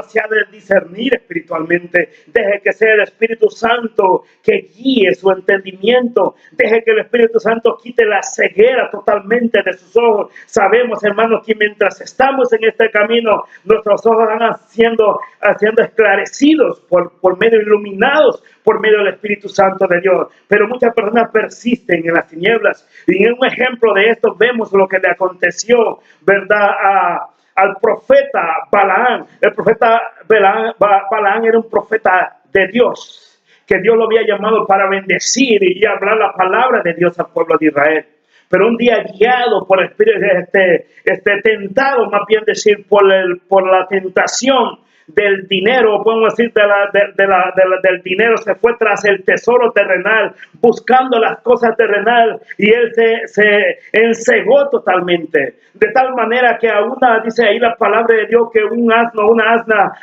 se ha de discernir espiritualmente. Deje que sea el Espíritu Santo que guíe su entendimiento. Deje que el Espíritu Santo quite la ceguera totalmente de sus ojos. Sabemos, hermanos, que mientras estamos en este camino, nuestros ojos van siendo esclarecidos por medio, iluminados por medio del Espíritu Santo de Dios. Pero muchas personas persisten en las tinieblas. Y en un ejemplo de esto vemos lo que le aconteció, ¿verdad?, al profeta Balaam. El profeta Balaam era un profeta de Dios, que Dios lo había llamado para bendecir y hablar la palabra de Dios al pueblo de Israel. Pero un día, guiado por el Espíritu, tentado, más bien decir, por la tentación del dinero, podemos decir, del dinero, se fue tras el tesoro terrenal, buscando las cosas terrenales, y él se ensegó totalmente, de tal manera que dice ahí la palabra de Dios, que una asna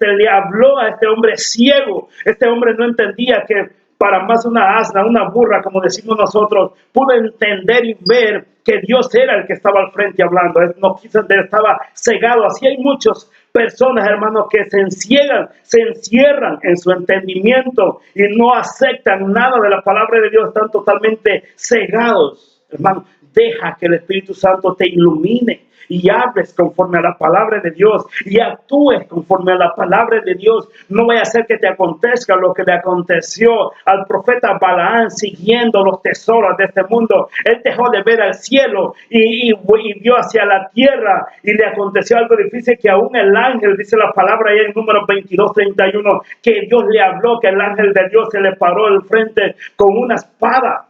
le habló a este hombre ciego. Este hombre no entendía que para más una asna, una burra, como decimos nosotros, pudo entender y ver que Dios era el que estaba al frente hablando. Él no quiso entender, estaba cegado. Así hay muchas personas, hermanos, que se encierran en su entendimiento y no aceptan nada de la palabra de Dios, están totalmente cegados. Hermano, deja que el Espíritu Santo te ilumine y hables conforme a la palabra de Dios y actúes conforme a la palabra de Dios. No vaya a ser que te acontezca lo que le aconteció al profeta Balaam siguiendo los tesoros de este mundo. Él dejó de ver al cielo y vio hacia la tierra, y le aconteció algo difícil, que aún el ángel, dice la palabra ahí en número 22:31, que Dios le habló, que el ángel de Dios se le paró al frente con una espada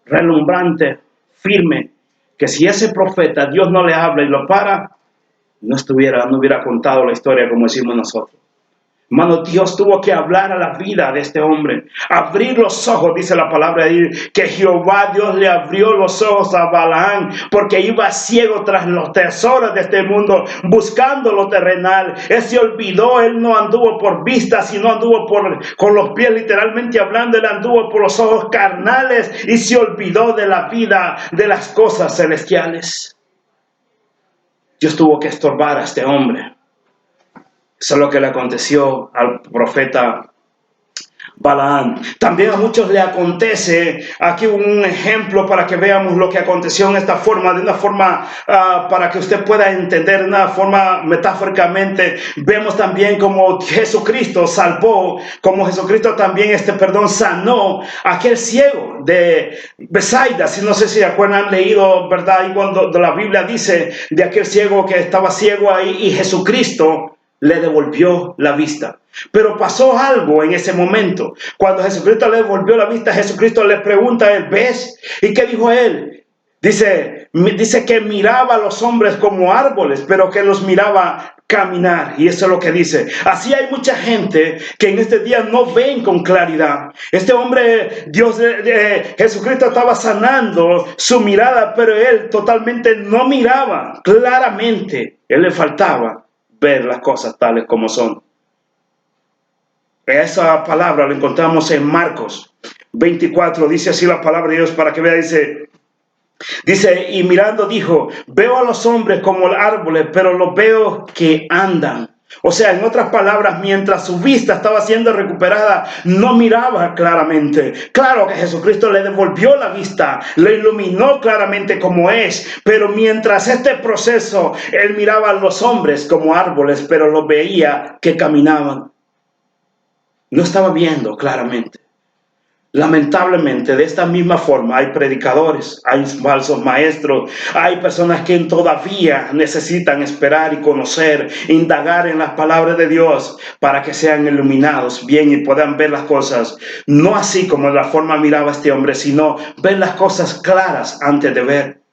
relumbrante, firme, que si ese profeta Dios no le habla y lo para, no hubiera contado la historia como decimos nosotros. Hermano, Dios tuvo que hablar a la vida de este hombre, abrir los ojos, dice la palabra ahí, que Jehová Dios le abrió los ojos a Balaam, porque iba ciego tras los tesoros de este mundo, buscando lo terrenal. Él se olvidó, él no anduvo por vista, sino anduvo con los pies, literalmente hablando. Él anduvo por los ojos carnales y se olvidó de la vida, de las cosas celestiales. Dios tuvo que estorbar a este hombre. Eso es lo que le aconteció al profeta Balaam. También a muchos le acontece, aquí un ejemplo para que veamos lo que aconteció en esta forma, de una forma para que usted pueda entender, de una forma metafóricamente. Vemos también como Jesucristo salvó, como Jesucristo también sanó a aquel ciego de Bethsaida. Si no sé si acuerdan, han leído, ¿verdad? Y cuando la Biblia dice de aquel ciego que estaba ciego ahí, y Jesucristo le devolvió la vista. Pero pasó algo en ese momento. Cuando Jesucristo le devolvió la vista, Jesucristo le pregunta a él, ¿ves? ¿Y qué dijo él? Dice que miraba a los hombres como árboles, pero que los miraba caminar. Y eso es lo que dice. Así hay mucha gente que en este día no ven con claridad. Este hombre, Jesucristo estaba sanando su mirada, pero él totalmente no miraba claramente. Él le faltaba ver las cosas tales como son. Esa palabra la encontramos en Marcos 24. Dice así la palabra de Dios, para que vea. Dice, y mirando dijo, veo a los hombres como árboles, pero los veo que andan. O sea, en otras palabras, mientras su vista estaba siendo recuperada, no miraba claramente. Claro que Jesucristo le devolvió la vista, le iluminó claramente como es, pero mientras este proceso, él miraba a los hombres como árboles, pero los veía que caminaban. No estaba viendo claramente. Lamentablemente, de esta misma forma, hay predicadores, hay falsos maestros, hay personas que todavía necesitan esperar y conocer, indagar en las palabras de Dios para que sean iluminados bien y puedan ver las cosas, no así como de la forma miraba este hombre, sino ver las cosas claras antes de ver.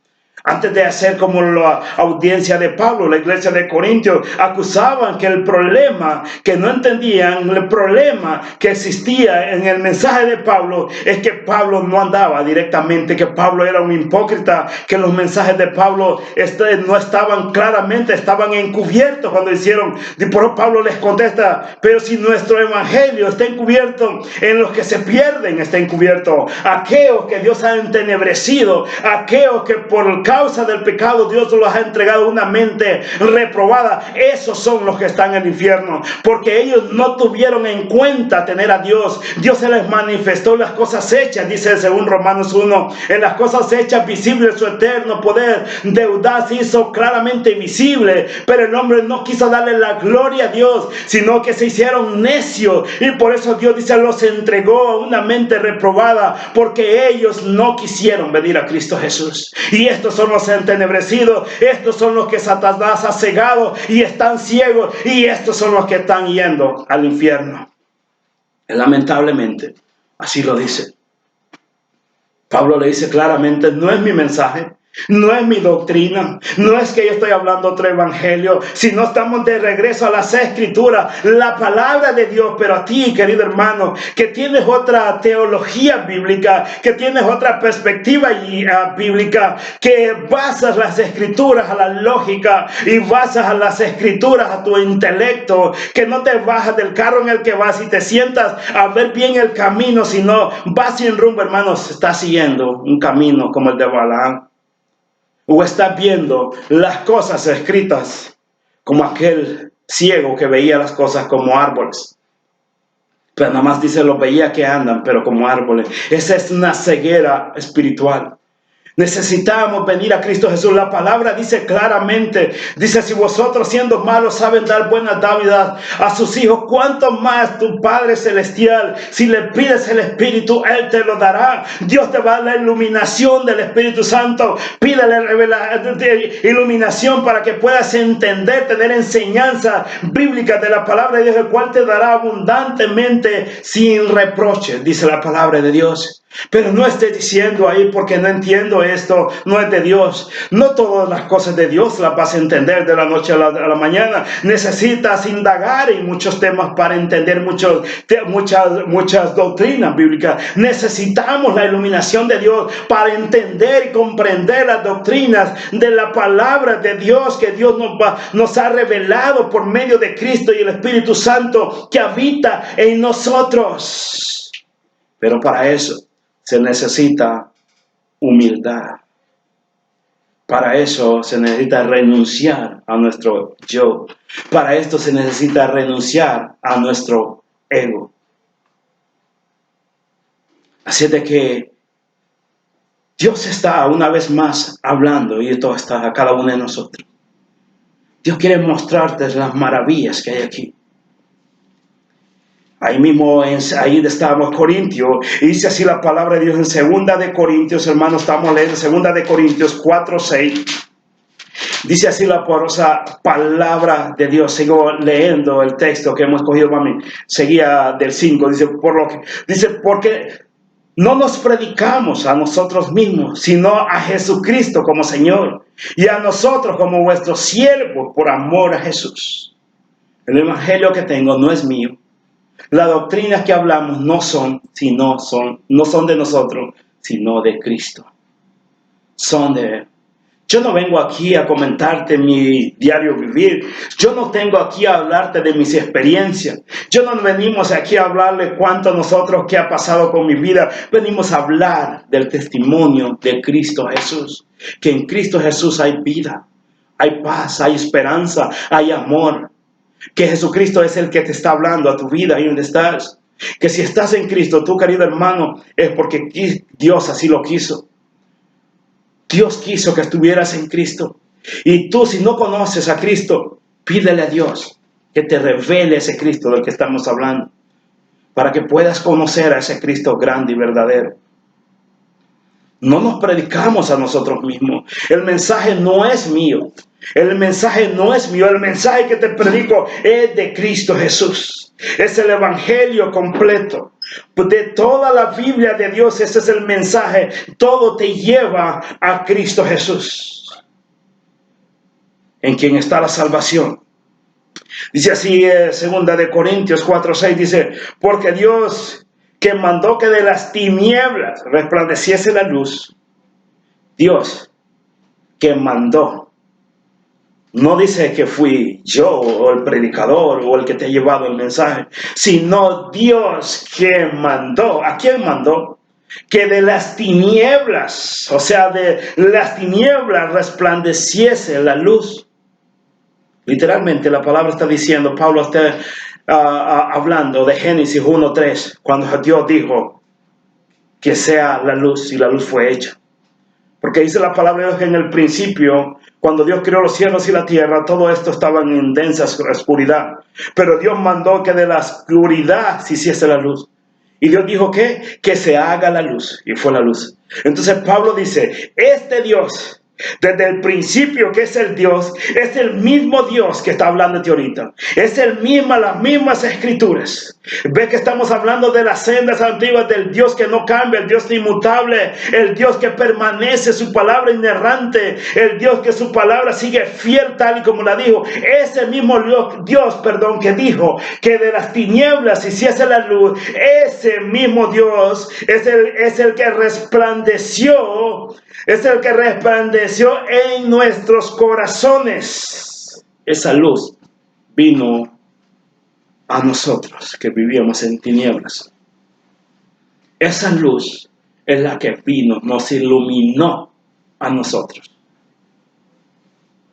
Antes de hacer como la audiencia de Pablo, la iglesia de Corintios, acusaban que el problema, que no entendían, el problema que existía en el mensaje de Pablo, es que Pablo no andaba directamente, que Pablo era un hipócrita, que los mensajes de Pablo no estaban claramente, estaban encubiertos cuando hicieron. Y por Pablo les contesta, pero si nuestro evangelio está encubierto, en los que se pierden está encubierto. Aquellos que Dios ha entenebrecido, aquellos que por el causa del pecado Dios los ha entregado una mente reprobada. Esos son los que están en el infierno, porque ellos no tuvieron en cuenta tener a Dios. Dios se les manifestó en las cosas hechas, dice según Romanos 1, en las cosas hechas visible su eterno poder de audaz hizo claramente visible, pero el hombre no quiso darle la gloria a Dios, sino que se hicieron necios, y por eso Dios dice los entregó a una mente reprobada, porque ellos no quisieron venir a Cristo Jesús. Y estos son los entenebrecidos, estos son los que Satanás ha cegado y están ciegos, y estos son los que están yendo al infierno. Lamentablemente, así lo dice. Pablo le dice claramente, no es mi mensaje, no es mi doctrina, no es que yo estoy hablando otro evangelio, sino estamos de regreso a las escrituras, la palabra de Dios. Pero a ti, querido hermano, que tienes otra teología bíblica, que tienes otra perspectiva bíblica, que basas las escrituras a la lógica y basas a las escrituras a tu intelecto, que no te bajas del carro en el que vas y te sientas a ver bien el camino, sino vas sin rumbo, hermanos, estás siguiendo un camino como el de Balaam. O estás viendo las cosas escritas como aquel ciego que veía las cosas como árboles. Pero nada más dice, los veía que andan, pero como árboles. Esa es una ceguera espiritual. Necesitamos venir a Cristo Jesús. La palabra dice claramente, dice, si vosotros siendo malos saben dar buenas dádivas a sus hijos, ¿cuánto más tu Padre Celestial? Si le pides el Espíritu, Él te lo dará. Dios te va a dar la iluminación del Espíritu Santo. Pídele iluminación para que puedas entender, tener enseñanza bíblica de la palabra de Dios, el cual te dará abundantemente sin reproche, dice la palabra de Dios. Pero no estés diciendo ahí, porque no entiendo esto, no es de Dios. No todas las cosas de Dios las vas a entender de la noche a la mañana. Necesitas indagar en muchos temas para entender muchas doctrinas bíblicas. Necesitamos la iluminación de Dios para entender y comprender las doctrinas de la palabra de Dios que Dios nos ha revelado por medio de Cristo y el Espíritu Santo que habita en nosotros. Pero para eso se necesita humildad. Para eso se necesita renunciar a nuestro yo. Para esto se necesita renunciar a nuestro ego. Así de que Dios está una vez más hablando, y esto está a cada uno de nosotros. Dios quiere mostrarte las maravillas que hay aquí. Ahí mismo, ahí estábamos Corintios, y dice así la palabra de Dios en 2 de Corintios, hermanos, estamos leyendo 2 de Corintios 4:6. Dice así la poderosa palabra de Dios. Sigo leyendo el texto que hemos cogido, mami. Seguía del 5, dice, porque no nos predicamos a nosotros mismos, sino a Jesucristo como Señor, y a nosotros como vuestros siervos por amor a Jesús. El evangelio que tengo no es mío. Las doctrinas que hablamos no son de nosotros, sino de Cristo. Son de Él. Yo no vengo aquí a comentarte mi diario vivir. Yo no tengo aquí a hablarte de mis experiencias. Yo no venimos aquí a hablarle cuánto nosotros que ha pasado con mi vida. Venimos a hablar del testimonio de Cristo Jesús. Que en Cristo Jesús hay vida, hay paz, hay esperanza, hay amor. Que Jesucristo es el que te está hablando a tu vida ahí donde estás. Que si estás en Cristo, tú, querido hermano, es porque Dios así lo quiso. Dios quiso que estuvieras en Cristo. Y tú, si no conoces a Cristo, pídele a Dios que te revele ese Cristo del que estamos hablando, para que puedas conocer a ese Cristo grande y verdadero. No nos predicamos a nosotros mismos. El mensaje no es mío. El mensaje no es mío. El mensaje que te predico es de Cristo Jesús. Es el evangelio completo. De toda la Biblia de Dios, ese es el mensaje. Todo te lleva a Cristo Jesús, en quien está la salvación. Dice así, 2 de Corintios 4:6, dice, porque Dios, que mandó que de las tinieblas resplandeciese la luz. Dios que mandó. No dice que fui yo o el predicador o el que te ha llevado el mensaje, sino Dios que mandó. ¿A quién mandó? que de las tinieblas, o sea, de las tinieblas resplandeciese la luz. Literalmente la palabra está diciendo, Pablo está hablando de Génesis 1:3, cuando Dios dijo que sea la luz y la luz fue hecha. Porque dice la palabra de Dios que en el principio, cuando Dios creó los cielos y la tierra, todo esto estaba en densa oscuridad. Pero Dios mandó que de la oscuridad se hiciese la luz. Y Dios dijo que se haga la luz. Y fue la luz. Entonces Pablo dice, este Dios, desde el principio que es el Dios, es el mismo Dios que está hablando de ahorita. Es las mismas escrituras. Ve que estamos hablando de las sendas antiguas, del Dios que no cambia, el Dios inmutable, el Dios que permanece, su palabra inerrante, el Dios que su palabra sigue fiel tal y como la dijo. Ese mismo Dios, que dijo que de las tinieblas hiciese la luz, ese mismo Dios es el que resplandeció, en nuestros corazones. Esa luz vino a nosotros que vivíamos en tinieblas. Esa luz es la que vino, nos iluminó a nosotros.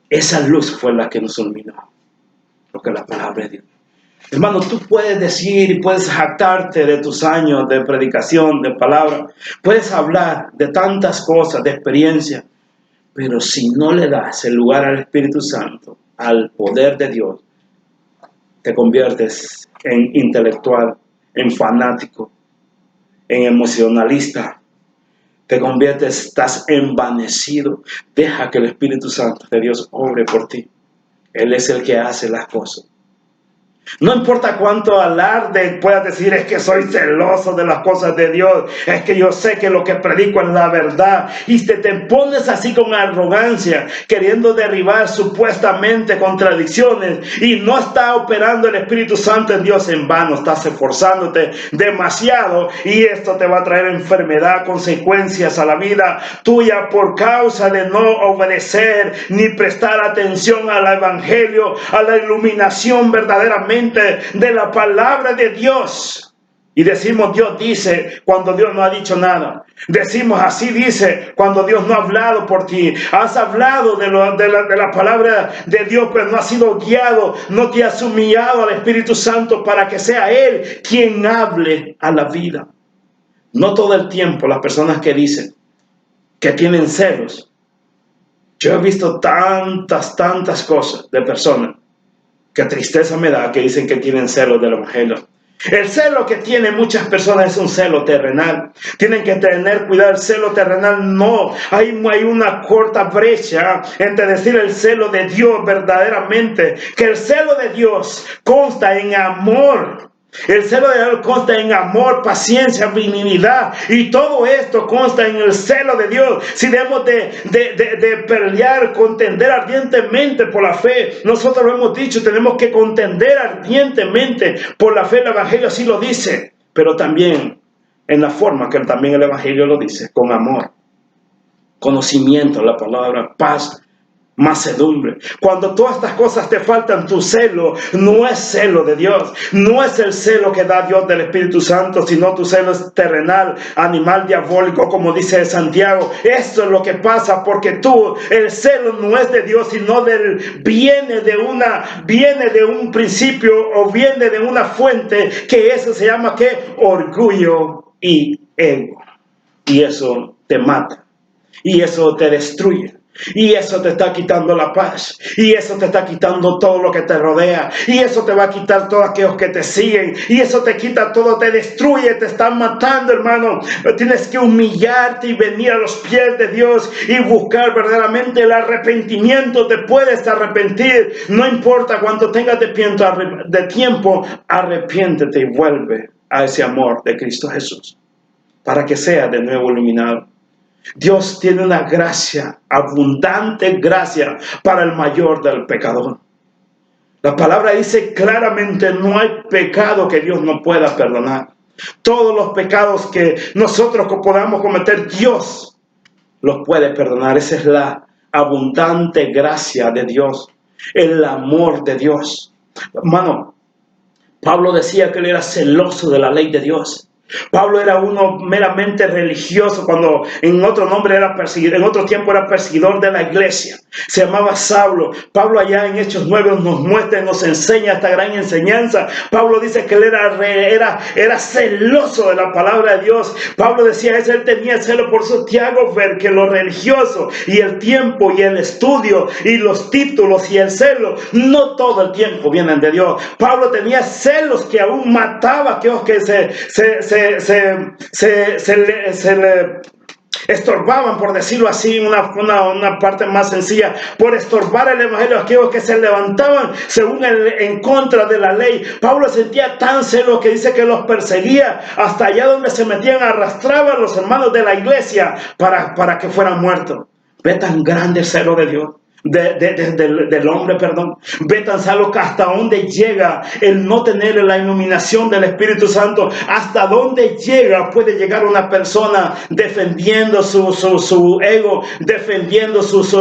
Esa luz fue la que nos iluminó, lo que la palabra de Dios. Hermano, tú puedes decir y puedes jactarte de tus años de predicación, de palabra. Puedes hablar de tantas cosas, de experiencia. Pero si no le das el lugar al Espíritu Santo, al poder de Dios, te conviertes en intelectual, en fanático, en emocionalista. Te conviertes, estás envanecido. Deja que el Espíritu Santo de Dios obre por ti. Él es el que hace las cosas. No importa cuánto alarde puedas decir, es que soy celoso de las cosas de Dios, es que yo sé que lo que predico es la verdad, y te pones así con arrogancia, queriendo derribar supuestamente contradicciones, y no está operando el Espíritu Santo en Dios en vano. Estás esforzándote demasiado, y esto te va a traer enfermedad, consecuencias a la vida tuya por causa de no obedecer ni prestar atención al evangelio, a la iluminación verdaderamente de la palabra de Dios. Y decimos Dios dice cuando Dios no ha dicho nada. Decimos así dice cuando Dios no ha hablado por ti. Has hablado de la palabra de Dios, pero no has sido guiado, no te has humillado al Espíritu Santo para que sea Él quien hable a la vida. No todo el tiempo las personas que dicen que tienen celos. Yo he visto tantas cosas de personas que tristeza me da que dicen que tienen celos del evangelio. El celo que tienen muchas personas es un celo terrenal. Tienen que tener cuidado. El celo terrenal no. Hay una corta brecha entre decir el celo de Dios verdaderamente. Que el celo de Dios consta en amor. El celo de Dios consta en amor, paciencia, benignidad, y todo esto consta en el celo de Dios. Si debemos de pelear, contender ardientemente por la fe, nosotros lo hemos dicho, tenemos que contender ardientemente por la fe. El evangelio así lo dice, pero también en la forma que también el evangelio lo dice, con amor, conocimiento, la palabra, paz, mansedumbre. Cuando todas estas cosas te faltan, tu celo no es celo de Dios, no es el celo que da Dios del Espíritu Santo, sino tu celo es terrenal, animal, diabólico, como dice Santiago. Esto es lo que pasa porque el celo no es de Dios, sino viene de un principio, o viene de una fuente, que eso se llama orgullo y ego. Y eso te mata, y eso te destruye. Y eso te está quitando la paz. Y eso te está quitando todo lo que te rodea. Y eso te va a quitar todos aquellos que te siguen. Y eso te quita todo, te destruye, te están matando, hermano. Tienes que humillarte y venir a los pies de Dios y buscar verdaderamente el arrepentimiento. Te puedes arrepentir. No importa cuánto tengas de tiempo, arrepiéntete y vuelve a ese amor de Cristo Jesús, para que seas de nuevo iluminado. Dios tiene una gracia, abundante gracia para el mayor del pecador. La palabra dice claramente, no hay pecado que Dios no pueda perdonar. Todos los pecados que nosotros podamos cometer, Dios los puede perdonar. Esa es la abundante gracia de Dios, el amor de Dios. Hermano, Pablo decía que él era celoso de la ley de Dios. Pablo era uno meramente religioso cuando en otro nombre era perseguido, en otro tiempo era perseguidor de la iglesia. Se llamaba Saulo. Pablo allá en Hechos 9 nos muestra, nos enseña esta gran enseñanza. Pablo dice que él era celoso de la palabra de Dios. Pablo decía eso, él tenía celo. Por eso te hago ver que lo religioso y el tiempo y el estudio y los títulos y el celo, no todo el tiempo vienen de Dios. Pablo tenía celos que aún mataba a aquellos que se le estorbaban, por decirlo así, una parte más sencilla, por estorbar el evangelio a aquellos que se levantaban según en contra de la ley. Pablo sentía tan celo que dice que los perseguía hasta allá donde se metían, arrastraban a los hermanos de la iglesia para que fueran muertos. Ve tan grande el celo de Dios. Del hombre, perdón. Ve tan solo que hasta dónde llega el no tener la iluminación del Espíritu Santo, hasta dónde puede llegar una persona defendiendo su ego, defendiendo sus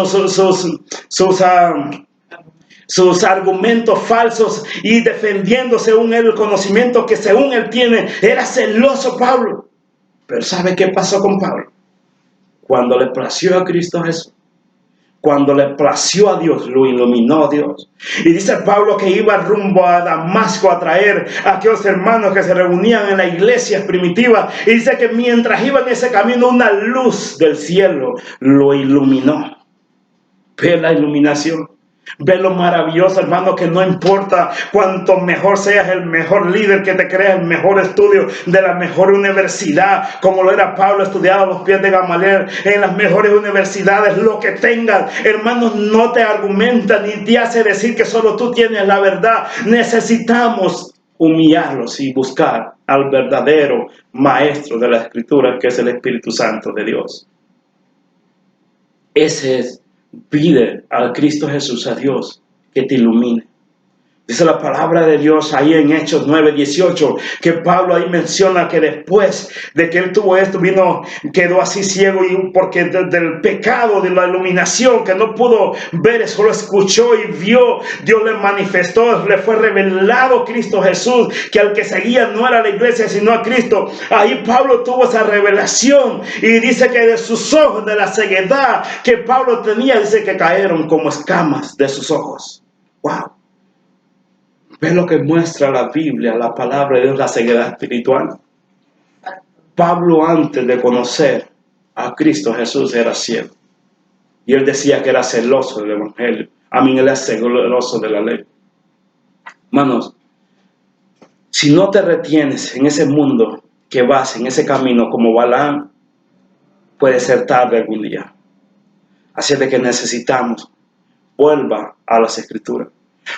argumentos falsos y defendiendo según él el conocimiento que según él tiene. Era celoso Pablo. Pero ¿sabe qué pasó con Pablo? Cuando le plació a Cristo Jesús, cuando le plació a Dios, lo iluminó Dios. Y dice Pablo que iba rumbo a Damasco a traer a aquellos hermanos que se reunían en la iglesia primitiva. Y dice que mientras iba en ese camino, una luz del cielo lo iluminó. Ve la iluminación. Ve lo maravilloso, hermano, que no importa cuanto mejor seas, el mejor líder que te creas, el mejor estudio de la mejor universidad, como lo era Pablo, estudiado a los pies de Gamaliel, en las mejores universidades, lo que tengas, hermanos, no te argumenta ni te hace decir que solo tú tienes la verdad. Necesitamos humillarlos y buscar al verdadero maestro de la Escritura, que es el Espíritu Santo de Dios. Ese es. Pide al Cristo Jesús, a Dios, que te ilumine. Dice la palabra de Dios ahí en Hechos 9:18, que Pablo ahí menciona que después de que él tuvo esto, quedó así ciego, y porque del pecado, de la iluminación, que no pudo ver, solo escuchó y vio, Dios le manifestó, le fue revelado Cristo Jesús, que al que seguía no era la iglesia, sino a Cristo. Ahí Pablo tuvo esa revelación, y dice que de sus ojos, de la ceguedad que Pablo tenía, dice que cayeron como escamas de sus ojos. ¡Wow! Ve lo que muestra la Biblia, la palabra de Dios, la ceguedad espiritual. Pablo, antes de conocer a Cristo Jesús, era ciego. Y él decía que era celoso del evangelio. Él era celoso de la ley. Hermanos, si no te retienes en ese mundo que vas, en ese camino como Balaam, puede ser tarde algún día. Así es de que necesitamos, vuelva a las Escrituras.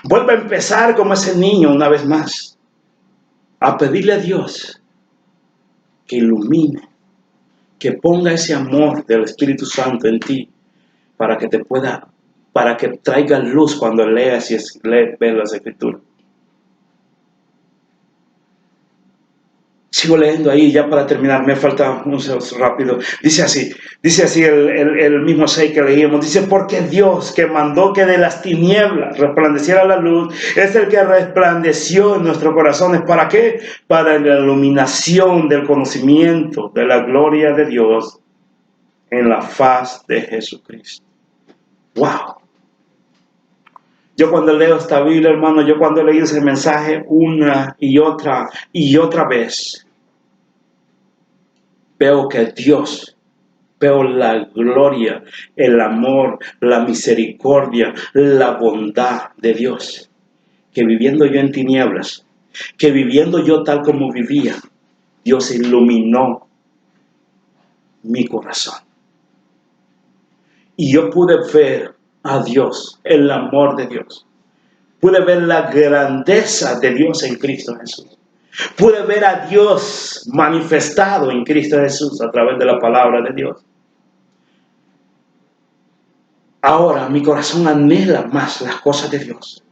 Vuelve a empezar como ese niño una vez más, a pedirle a Dios que ilumine, que ponga ese amor del Espíritu Santo en ti, para que traiga luz cuando leas y ves las Escrituras. Sigo leyendo ahí, ya para terminar, me falta un rápido. Dice así el mismo 6 que leímos. Dice, porque Dios, que mandó que de las tinieblas resplandeciera la luz, es el que resplandeció en nuestros corazones. ¿Para qué? Para la iluminación del conocimiento de la gloria de Dios en la faz de Jesucristo. ¡Wow! Yo cuando leo esta Biblia, hermano, yo cuando he leído ese mensaje una y otra vez, veo que Dios, veo la gloria, el amor, la misericordia, la bondad de Dios. Que viviendo yo en tinieblas, que viviendo yo tal como vivía, Dios iluminó mi corazón. Y yo pude ver a Dios, el amor de Dios. Pude ver la grandeza de Dios en Cristo Jesús. Pude ver a Dios manifestado en Cristo Jesús a través de la palabra de Dios. Ahora mi corazón anhela más las cosas de Dios,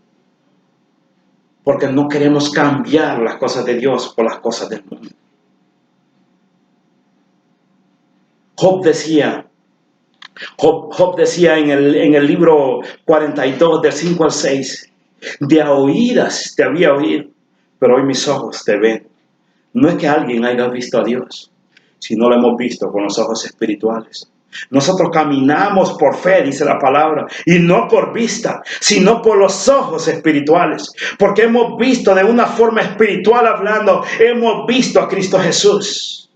porque no queremos cambiar las cosas de Dios por las cosas del mundo. Job decía en el libro 42, del 5 al 6, de a oídas te había oído, pero hoy mis ojos te ven. No es que alguien haya visto a Dios, sino lo hemos visto con los ojos espirituales. Nosotros caminamos por fe, dice la palabra, y no por vista, sino por los ojos espirituales. Porque hemos visto de una forma espiritual hablando, hemos visto a Cristo Jesús.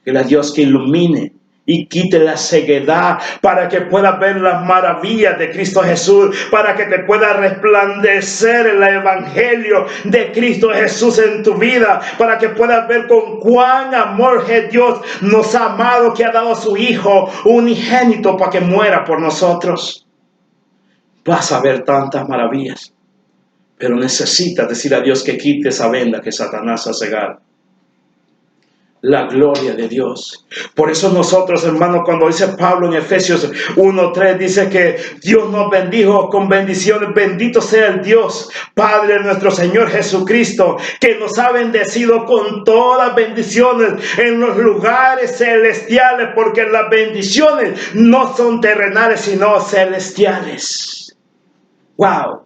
Que el Dios que ilumine y quite la ceguedad para que puedas ver las maravillas de Cristo Jesús, para que te pueda resplandecer el evangelio de Cristo Jesús en tu vida, para que puedas ver con cuán amor que Dios nos ha amado, que ha dado a su Hijo unigénito para que muera por nosotros. Vas a ver tantas maravillas, pero necesitas decir a Dios que quite esa venda que Satanás ha cegado. La gloria de Dios. Por eso nosotros, hermanos, cuando dice Pablo en Efesios 1:3, dice que Dios nos bendijo con bendiciones. Bendito sea el Dios, Padre de nuestro Señor Jesucristo, que nos ha bendecido con todas bendiciones en los lugares celestiales, porque las bendiciones no son terrenales, sino celestiales. Wow.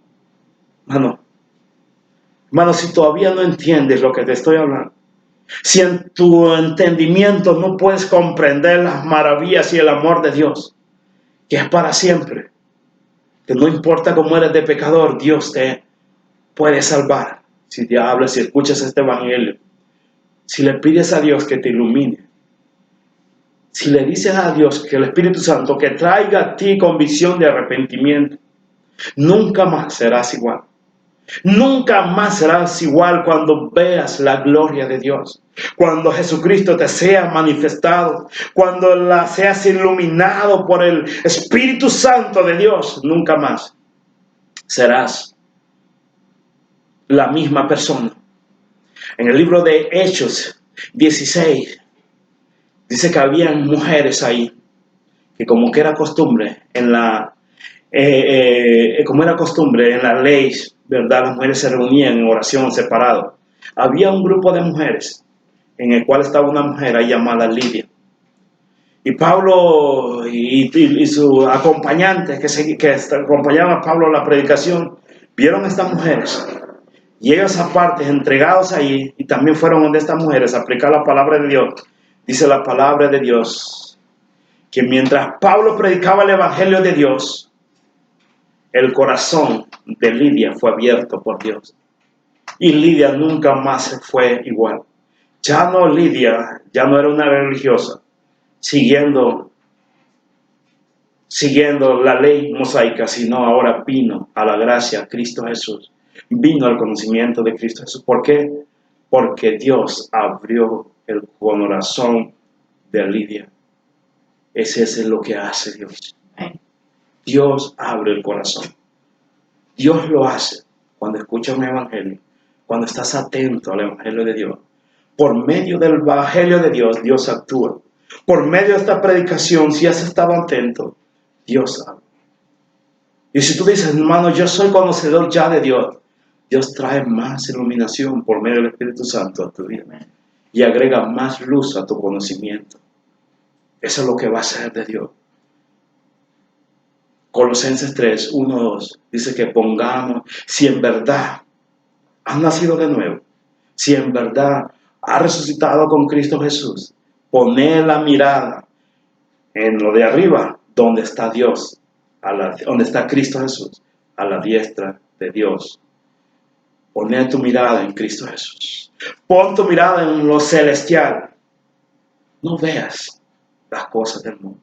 Hermano, si todavía no entiendes lo que te estoy hablando, si en tu entendimiento no puedes comprender las maravillas y el amor de Dios, que es para siempre, que no importa cómo eres de pecador, Dios te puede salvar. Si te hablas, si escuchas este evangelio, si le pides a Dios que te ilumine, si le dices a Dios que el Espíritu Santo que traiga a ti convicción de arrepentimiento, nunca más serás igual. Nunca más serás igual cuando veas la gloria de Dios, cuando Jesucristo te sea manifestado, cuando seas iluminado por el Espíritu Santo de Dios. Nunca más serás la misma persona. En el libro de Hechos 16 dice que habían mujeres ahí que, como que era costumbre en la ley, ¿verdad? Las mujeres se reunían en oración separado. Había un grupo de mujeres en el cual estaba una mujer ahí llamada Lidia. Y Pablo y su acompañante que acompañaba a Pablo a la predicación, vieron a estas mujeres. Y ellos aparte, entregados ahí, y también fueron donde estas mujeres a aplicar la palabra de Dios. Dice la palabra de Dios que mientras Pablo predicaba el evangelio de Dios, el corazón de Lidia fue abierto por Dios. Y Lidia nunca más fue igual. Lidia ya no era una religiosa, siguiendo la ley mosaica, sino ahora vino a la gracia de Cristo Jesús. Vino al conocimiento de Cristo Jesús. ¿Por qué? Porque Dios abrió el corazón de Lidia. Ese es lo que hace Dios. Dios abre el corazón. Dios lo hace cuando escuchas un evangelio, cuando estás atento al evangelio de Dios. Por medio del evangelio de Dios, Dios actúa. Por medio de esta predicación, si has estado atento, Dios habla. Y si tú dices, hermano, yo soy conocedor ya de Dios, Dios trae más iluminación por medio del Espíritu Santo a tu vida y agrega más luz a tu conocimiento. Eso es lo que va a hacer de Dios. Colosenses 3, 1, 2 dice que pongamos, si en verdad has nacido de nuevo, si en verdad has resucitado con Cristo Jesús, poned la mirada en lo de arriba, donde está Dios, donde está Cristo Jesús, a la diestra de Dios. Poned tu mirada en Cristo Jesús. Pon tu mirada en lo celestial. No veas las cosas del mundo.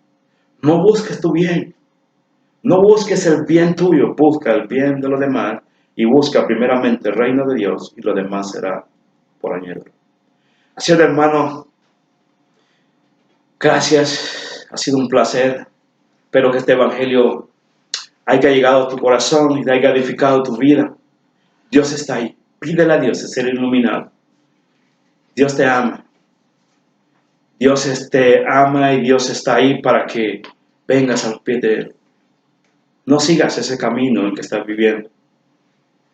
No busques tu bien. No busques el bien tuyo, busca el bien de los demás y busca primeramente el reino de Dios y lo demás será por añadidura. Así es, hermano, gracias, ha sido un placer. Espero que este evangelio haya llegado a tu corazón y te haya edificado tu vida. Dios está ahí, pídele a Dios de ser iluminado. Dios te ama. Dios te ama y Dios está ahí para que vengas a los pies de Él. No sigas ese camino en que estás viviendo.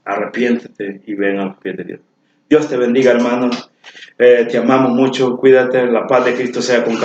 Arrepiéntete y ven a los pies de Dios. Dios te bendiga, hermano. Te amamos mucho. Cuídate. La paz de Cristo sea con